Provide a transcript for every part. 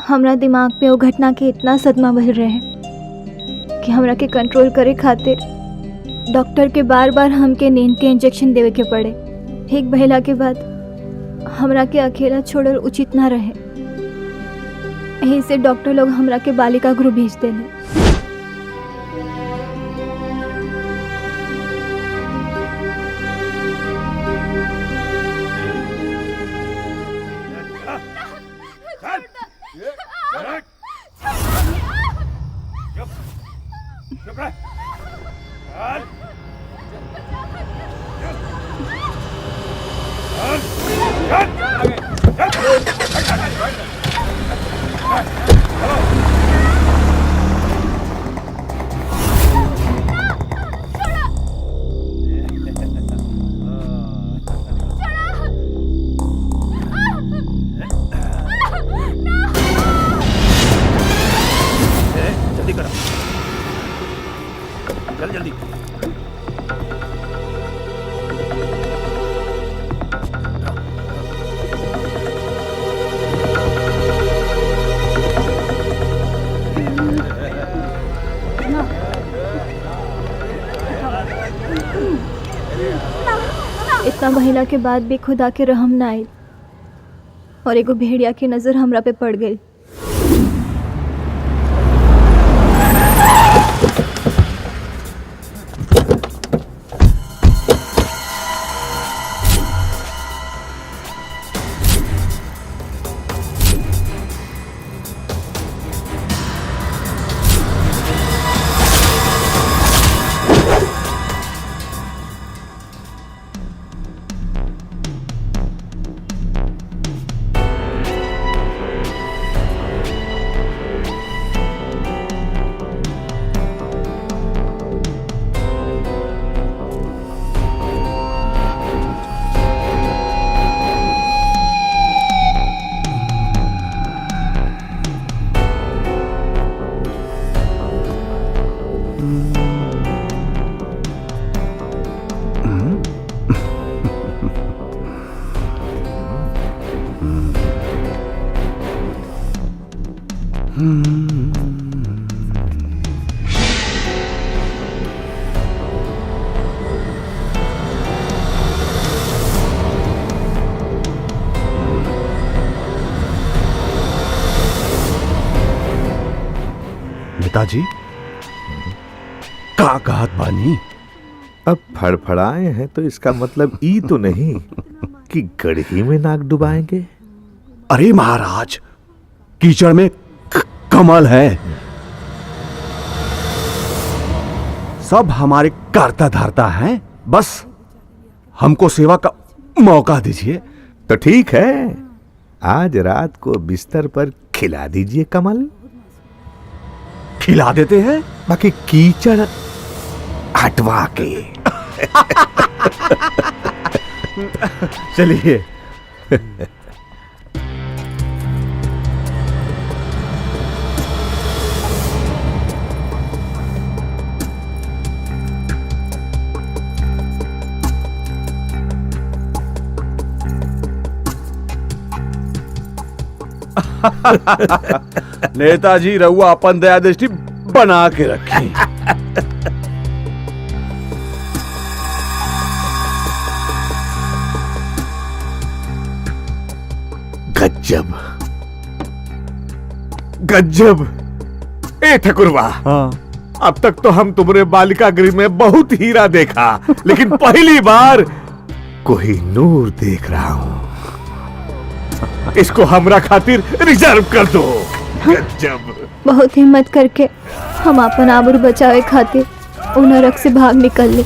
हमरा दिमाग पे वो घटना के इतना सदमा भर रहे कि हमरा के कंट्रोल करे खातिर डॉक्टर के बार बार हमके नींद के इंजेक्शन देवे के पड़े। ठीक भइला के बाद हमरा के अकेला छोड़ल उचित ना रहे, यही से डॉक्टर लोग हमरा के बालिका गृह भेज देले। जल्दी इतना महिला के बाद भी खुदा के रहम ना आइल और एगो भेड़िया की नजर हमरा पे पड़ गई। नेताजी का कहत बानी? अब फड़फड़ाए हैं तो इसका मतलब ई तो नहीं कि गड़ही में नाक डुबाएंगे। अरे महाराज, कीचड़ में कमल है। सब हमारे कर्ता धर्ता हैं, बस हमको सेवा का मौका दीजिए। तो ठीक है, आज रात को बिस्तर पर खिला दीजिए कमल। खिला देते हैं, बाकी कीचड़ हटवा के। चलिए। नेताजी रहुआ अपन दया दृष्टि बना के रखी। गज्जब गज्जब। ए ठकुरवा, अब तक तो हम तुम्हारे बालिका गृह में बहुत हीरा देखा, लेकिन पहली बार कोई नूर देख रहा हूं। इसको हमरा खातिर रिजर्व कर दो। गज्जब। बहुत हिम्मत करके हम अपन आबरू बचावे खातिर उ नरक से भाग निकल ले।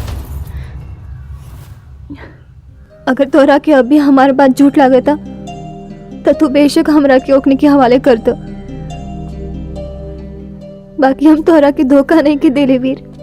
अगर तोरा के अभी हमारी बात झूठ लागता तो तू बेशक हमरा के ओकने के हवाले कर दो, बाकी हम तोरा के धोखा नहीं के देले वीर।